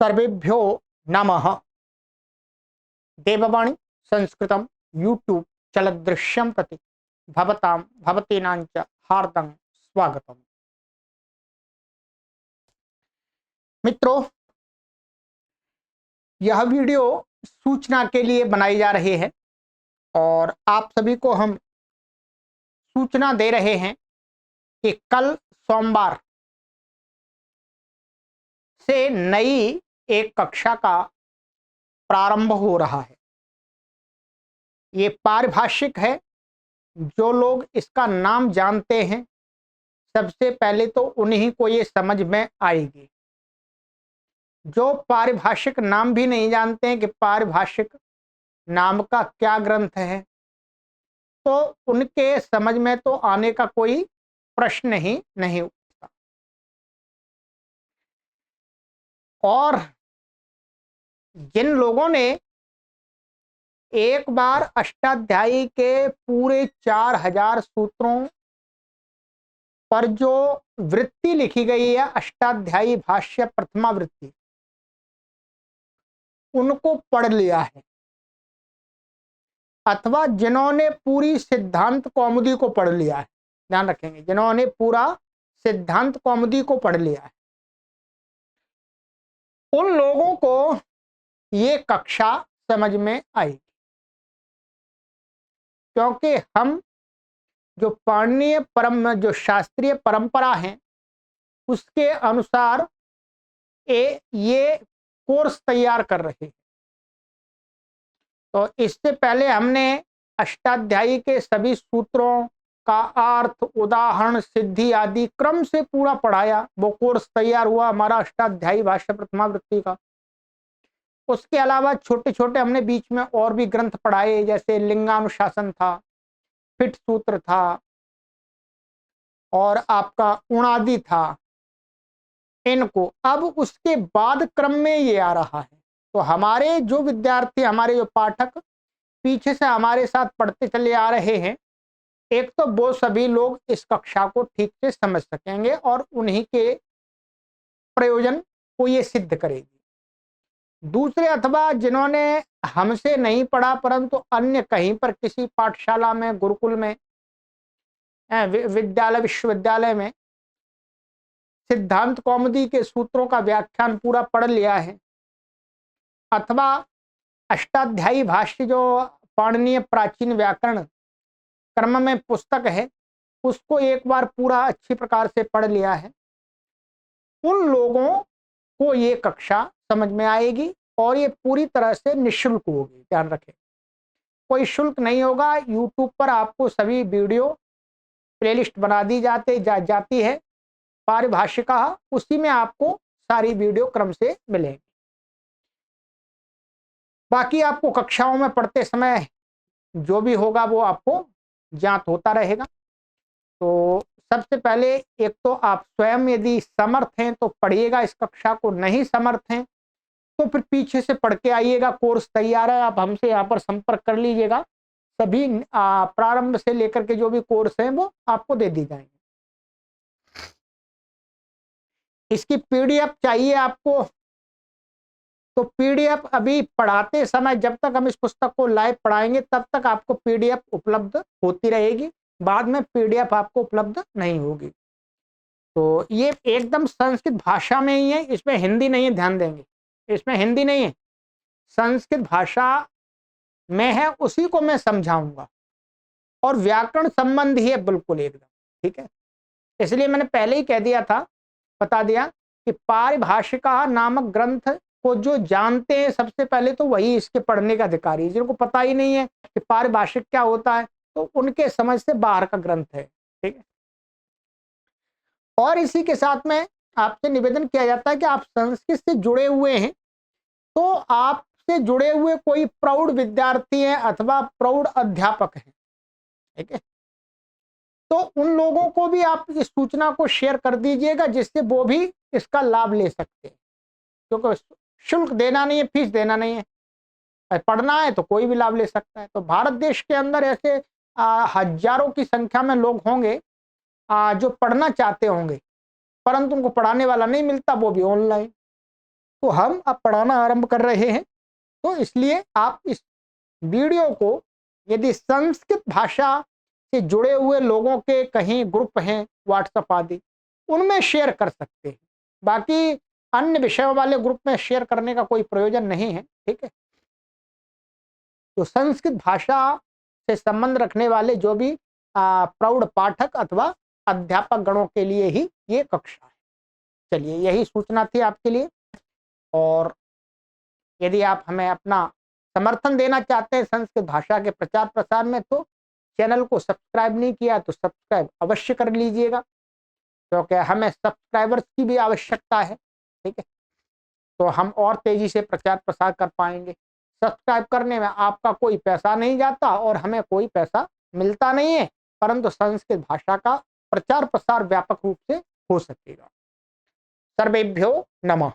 सर्वेभ्यो नमः। देववाणी संस्कृतम यूट्यूब चलदृश्यम प्रति भवतां भवतीनां च हार्दं स्वागतम। मित्रों, यह वीडियो सूचना के लिए बनाई जा रही है और आप सभी को हम सूचना दे रहे हैं कि कल सोमवार से नई एक कक्षा का प्रारंभ हो रहा है। ये पारिभाषिक है। जो लोग इसका नाम जानते हैं सबसे पहले तो उन्हीं को ये समझ में आएगी। जो पारिभाषिक नाम भी नहीं जानते हैं कि पारिभाषिक नाम का क्या ग्रंथ है, तो उनके समझ में तो आने का कोई प्रश्न ही नहीं उठता। और जिन लोगों ने एक बार अष्टाध्यायी के पूरे 4000 सूत्रों पर जो वृत्ति लिखी गई है, अष्टाध्यायी भाष्य प्रथमा वृत्ति, उनको पढ़ लिया है, अथवा जिन्होंने पूरी सिद्धांत कौमुदी को पढ़ लिया है, ध्यान रखेंगे, जिन्होंने पूरा सिद्धांत कौमुदी को पढ़ लिया है, उन लोगों को ये कक्षा समझ में आएगी। क्योंकि हम जो पाणिनीय जो शास्त्रीय परंपरा है उसके अनुसार ये कोर्स तैयार कर रहे हैं। तो इससे पहले हमने अष्टाध्यायी के सभी सूत्रों का अर्थ, उदाहरण, सिद्धि आदि क्रम से पूरा पढ़ाया। वो कोर्स तैयार हुआ हमारा अष्टाध्यायी भाष्य प्रथमा वृत्ति का। उसके अलावा छोटे छोटे हमने बीच में और भी ग्रंथ पढ़ाए, जैसे लिंगानुशासन था, फिट सूत्र था और आपका उणादि था। इनको अब उसके बाद क्रम में ये आ रहा है। तो हमारे जो विद्यार्थी, हमारे जो पाठक पीछे से हमारे साथ पढ़ते चले आ रहे हैं, एक तो वो सभी लोग इस कक्षा को ठीक से समझ सकेंगे और उन्हीं के प्रयोजन को ये सिद्ध करेगी। दूसरे, अथवा जिन्होंने हमसे नहीं पढ़ा परंतु अन्य कहीं पर किसी पाठशाला में, गुरुकुल में, विद्यालय, विश्वविद्यालय में सिद्धांत कौमुदी के सूत्रों का व्याख्यान पूरा पढ़ लिया है, अथवा अष्टाध्यायी भाष्य जो पाणिनीय प्राचीन व्याकरण क्रम में पुस्तक है उसको एक बार पूरा अच्छी प्रकार से पढ़ लिया है, उन लोगों को ये कक्षा समझ में आएगी और ये पूरी तरह से निःशुल्क होगी। ध्यान रखें, कोई शुल्क नहीं होगा। यूट्यूब पर आपको सभी वीडियो प्लेलिस्ट बना दी जाती है पारिभाषिका, उसी में आपको सारी वीडियो क्रम से मिलेंगी। बाकी आपको कक्षाओं में पढ़ते समय जो भी होगा वो आपको ज्ञात होता रहेगा। तो सबसे पहले एक तो आप स्वयं यदि समर्थ हैं तो पढ़िएगा इस कक्षा को, नहीं समर्थ हैं तो फिर पीछे से पढ़ के आइएगा। कोर्स तैयार है, आप हमसे यहाँ पर संपर्क कर लीजिएगा। सभी प्रारंभ से लेकर के जो भी कोर्स हैं वो आपको दे दी जाएंगे। इसकी पीडीएफ चाहिए आपको, तो पीडीएफ अभी पढ़ाते समय, जब तक हम इस पुस्तक को लाइव पढ़ाएंगे तब तक आपको पीडीएफ उपलब्ध होती रहेगी, बाद में पीडीएफ आपको उपलब्ध नहीं होगी। तो ये एकदम संस्कृत भाषा में ही है, इसमें हिंदी नहीं है, ध्यान देंगे, इसमें हिंदी नहीं है, संस्कृत भाषा में है, उसी को मैं समझाऊंगा और व्याकरण संबंधी है बिल्कुल एकदम, ठीक है। इसलिए मैंने पहले ही कह दिया था, बता दिया कि पारिभाषिका नामक ग्रंथ को जो जानते हैं सबसे पहले तो वही इसके पढ़ने का अधिकारी है। जिनको पता ही नहीं है कि पारिभाषिक क्या होता है तो उनके समझ से बाहर का ग्रंथ है, ठीक है। और इसी के साथ में आपसे निवेदन किया जाता है कि आप संस्कृत से जुड़े हुए हैं, तो आपसे जुड़े हुए कोई प्रौढ़ विद्यार्थी हैं अथवा प्रौढ़ अध्यापक हैं, ठीक है, तो उन लोगों को भी आप इस सूचना को शेयर कर दीजिएगा, जिससे वो भी इसका लाभ ले सकते हैं। क्योंकि शुल्क देना नहीं है, फीस देना नहीं है, पढ़ना है तो कोई भी लाभ ले सकता है। तो भारत देश के अंदर ऐसे हजारों की संख्या में लोग होंगे जो पढ़ना चाहते होंगे परंतु उनको पढ़ाने वाला नहीं मिलता, वो भी ऑनलाइन। तो हम अब पढ़ाना आरंभ कर रहे हैं। तो इसलिए आप इस वीडियो को यदि संस्कृत भाषा से जुड़े हुए लोगों के कहीं ग्रुप हैं व्हाट्सएप आदि, उनमें शेयर कर सकते हैं। बाकी अन्य विषयों वाले ग्रुप में शेयर करने का कोई प्रयोजन नहीं है। ठीक है, तो संस्कृत भाषा से संबंध रखने वाले जो भी प्रौढ़ पाठक अथवा अध्यापक गणों के लिए ही ये कक्षा है। चलिए, यही सूचना थी आपके लिए। और यदि आप हमें अपना समर्थन देना चाहते हैं संस्कृत भाषा के प्रचार प्रसार में, तो चैनल को सब्सक्राइब नहीं किया तो सब्सक्राइब अवश्य कर लीजिएगा, क्योंकि हमें सब्सक्राइबर्स की भी आवश्यकता है। ठीक है, तो हम और तेजी से प्रचार प्रसार कर पाएंगे। सब्सक्राइब करने में आपका कोई पैसा नहीं जाता और हमें कोई पैसा मिलता नहीं है, परंतु संस्कृत भाषा का प्रचार प्रसार व्यापक रूप से हो सकेगा। सर्वेभ्यो नमः।